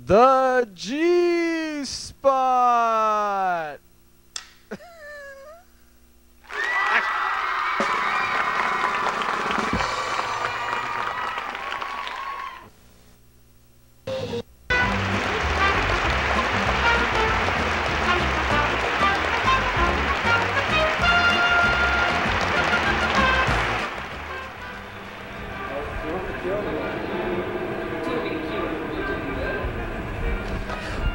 The G-Spot!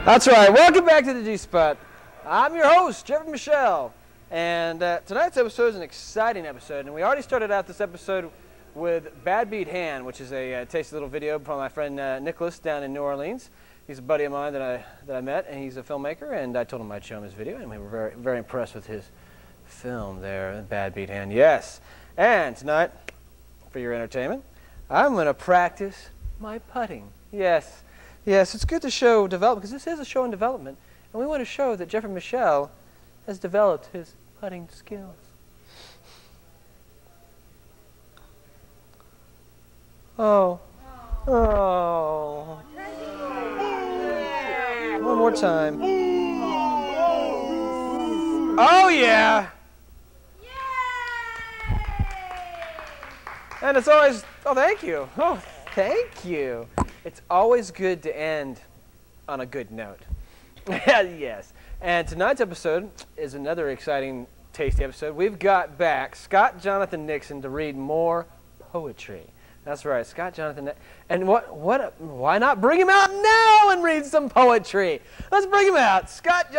That's right. Welcome back to the G-Spot. I'm your host, Geoffrey Michele. And tonight's episode is an exciting episode. And we already started out this episode with Bad Beat Hand, which is a tasty little video from my friend Nicholas down in New Orleans. He's a buddy of mine that I met, and he's a filmmaker. And I told him I'd show him his video, and we were very, very impressed with his film there, Bad Beat Hand. Yes. And tonight, for your entertainment, I'm going to practice my putting. Yes. Yes, it's good to show development, because this is a show in development, and we want to show that Geoffrey Michele has developed his putting skills. Oh. Oh. One more time. Oh, yeah. And it's always, oh, thank you. Oh, thank you. It's always good to end on a good note. Yes. And tonight's episode is another exciting, tasty episode. We've got back Scott Jonathan Nixon to read more poetry. That's right, Scott Jonathan. And why not bring him out now and read some poetry? Let's bring him out.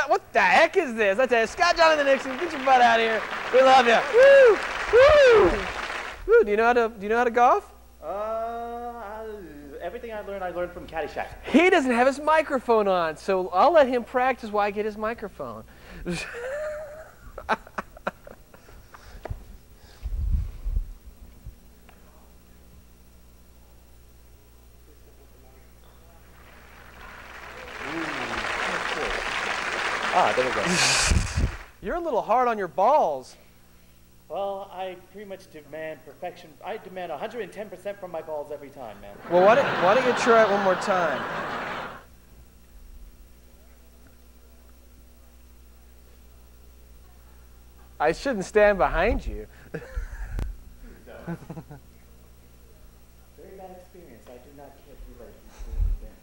What the heck is this? I tell you, Scott Jonathan Nixon, get your butt out of here. We love you. Woo! Woo! Woo! Do you know how to golf? Everything I learned from Caddyshack. He doesn't have his microphone on, so I'll let him practice while I get his microphone. There we go. You're a little hard on your balls. Well, I pretty much demand perfection. I demand 110% from my balls every time, man. Well, why don't you try it one more time? I shouldn't stand behind you. Very bad experience. I do not care to let you do it again.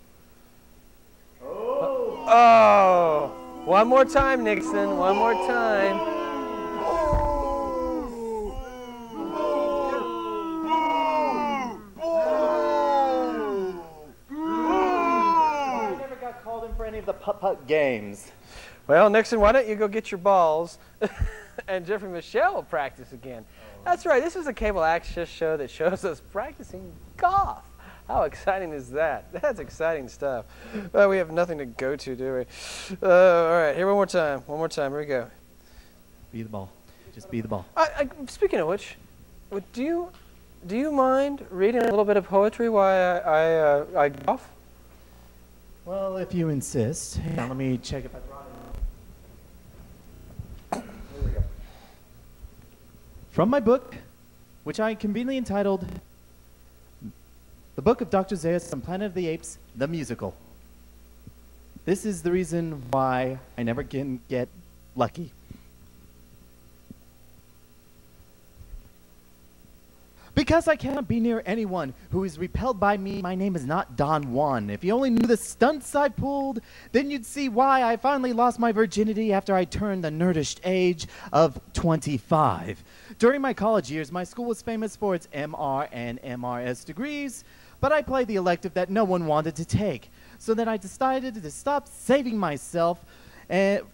Oh! Oh! One more time, Nixon. One more time. Any of the putt games. Well, Nixon, why don't you go get your balls and Geoffrey Michele will practice again. Oh. That's right. This is a cable access show that shows us practicing golf. How exciting is that? That's exciting stuff. Well, we have nothing to go to, do we? All right, here one more time. One more time. Here we go. Be the ball. Just be the ball. Speaking of which, do you mind reading a little bit of poetry while I golf? Well, if you insist. Hang on, let me check if I brought it. Here we go. From my book, which I conveniently entitled The Book of Dr. Zaius on Planet of the Apes, the Musical. This is the reason why I never can get lucky. Because I cannot be near anyone who is repelled by me, my name is not Don Juan. If you only knew the stunts I pulled, then you'd see why I finally lost my virginity after I turned the nerdish age of 25. During my college years, my school was famous for its MR and MRS degrees, but I played the elective that no one wanted to take. So then I decided to stop saving myself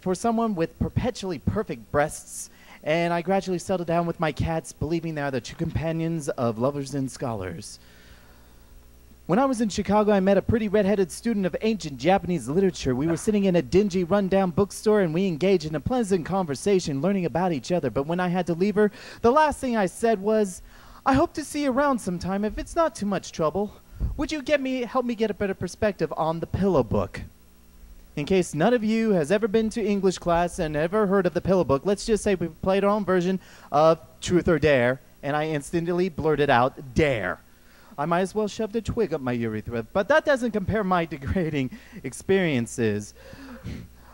for someone with perpetually perfect breasts, and I gradually settled down with my cats, believing they are the true companions of lovers and scholars. When I was in Chicago, I met a pretty red-headed student of ancient Japanese literature. We were sitting in a dingy, run-down bookstore, and we engaged in a pleasant conversation, learning about each other. But when I had to leave her, the last thing I said was, "I hope to see you around sometime if it's not too much trouble. Would you help me get a better perspective on the Pillow Book?" In case none of you has ever been to English class and ever heard of the Pillow Book, let's just say we played our own version of Truth or Dare, and I instantly blurted out, "Dare." I might as well shove a twig up my urethra, but that doesn't compare my degrading experiences.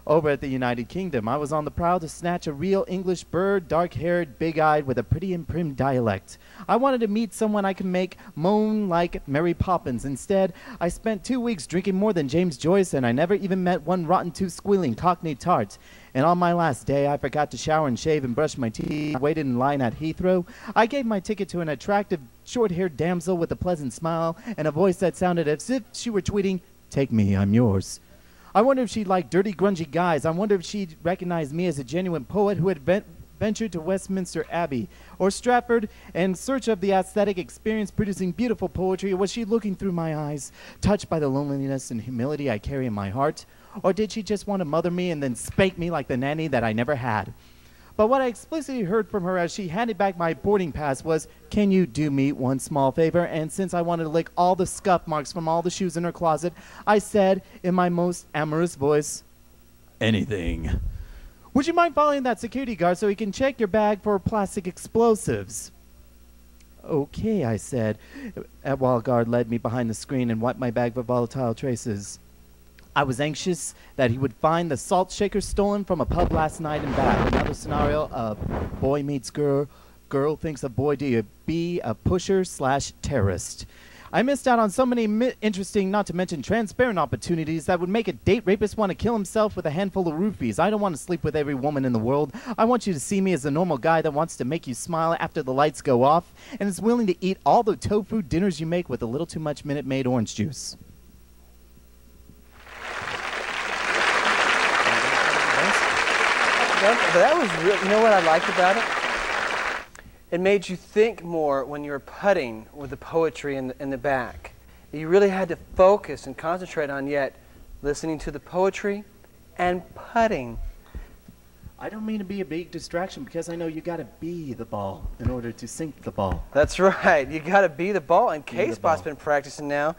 Over at the United Kingdom, I was on the prowl to snatch a real English bird, dark-haired, big-eyed, with a pretty and prim dialect. I wanted to meet someone I could make moan like Mary Poppins. Instead, I spent 2 weeks drinking more than James Joyce, and I never even met one rotten-tooth squealing Cockney tart. And on my last day, I forgot to shower and shave and brush my teeth, waited in line at Heathrow. I gave my ticket to an attractive, short-haired damsel with a pleasant smile and a voice that sounded as if she were tweeting, "Take me, I'm yours." I wonder if she'd like dirty, grungy guys. I wonder if she'd recognize me as a genuine poet who had ventured to Westminster Abbey or Stratford in search of the aesthetic experience producing beautiful poetry. Or was she looking through my eyes, touched by the loneliness and humility I carry in my heart? Or did she just want to mother me and then spank me like the nanny that I never had? But what I explicitly heard from her as she handed back my boarding pass was, "Can you do me one small favor?" And since I wanted to lick all the scuff marks from all the shoes in her closet, I said in my most amorous voice, "Anything. Would you mind following that security guard so he can check your bag for plastic explosives?" "Okay," I said, while a guard led me behind the screen and wiped my bag for volatile traces. I was anxious that he would find the salt shaker stolen from a pub last night in Bath. Another scenario of boy meets girl, girl thinks of boy to be a pusher/terrorist. I missed out on so many interesting, not to mention transparent opportunities that would make a date rapist want to kill himself with a handful of roofies. I don't want to sleep with every woman in the world. I want you to see me as a normal guy that wants to make you smile after the lights go off and is willing to eat all the tofu dinners you make with a little too much Minute Maid orange juice. That was real. You know what I liked about it? It made you think more when you were putting with the poetry in the back. You really had to focus and concentrate on yet listening to the poetry and putting. I don't mean to be a big distraction because I know you got to be the ball in order to sink the ball. That's right. You got to be the ball, and K-Spot's been practicing now.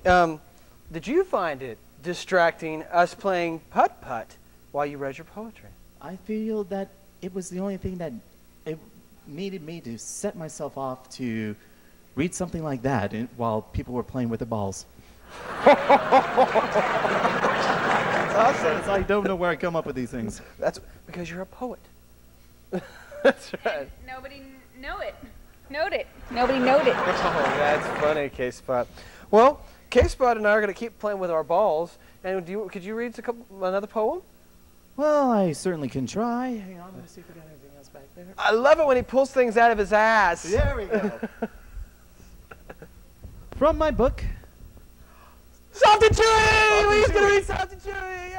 Did you find it distracting us playing putt-putt while you read your poetry? I feel that it was the only thing that it needed me to set myself off to read something like that while people were playing with their balls. That's awesome. I don't know where I come up with these things. That's because you're a poet. That's right. Nobody know it. Note it. Nobody knowed it. Oh, that's funny, K-Spot. Well, K-Spot and I are going to keep playing with our balls. And could you read another poem? Well, I certainly can try. Hang on, let me see if we got anything else back there. I love it when he pulls things out of his ass. There we go. From my book, Soft and Chewy! He's going to read Soft and Chewy!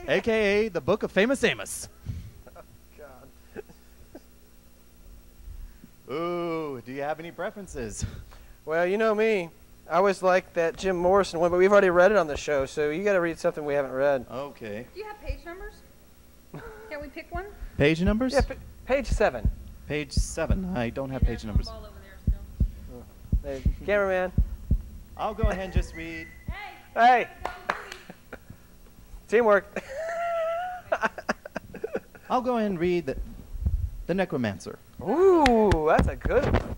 Yay! a.k.a. the Book of Famous Amos. Oh, God. Ooh, do you have any preferences? Well, you know me. I always like that Jim Morrison one, but we've already read it on the show, so you got to read something we haven't read. Okay. Do you have page numbers? Can we pick one? Page numbers? Yeah, page 7. Page 7. I don't have page numbers. Ball over there still. Hey, cameraman. I'll go ahead and just read. Hey! Teamwork. I'll go ahead and read the Necromancer. Ooh, that's a good one.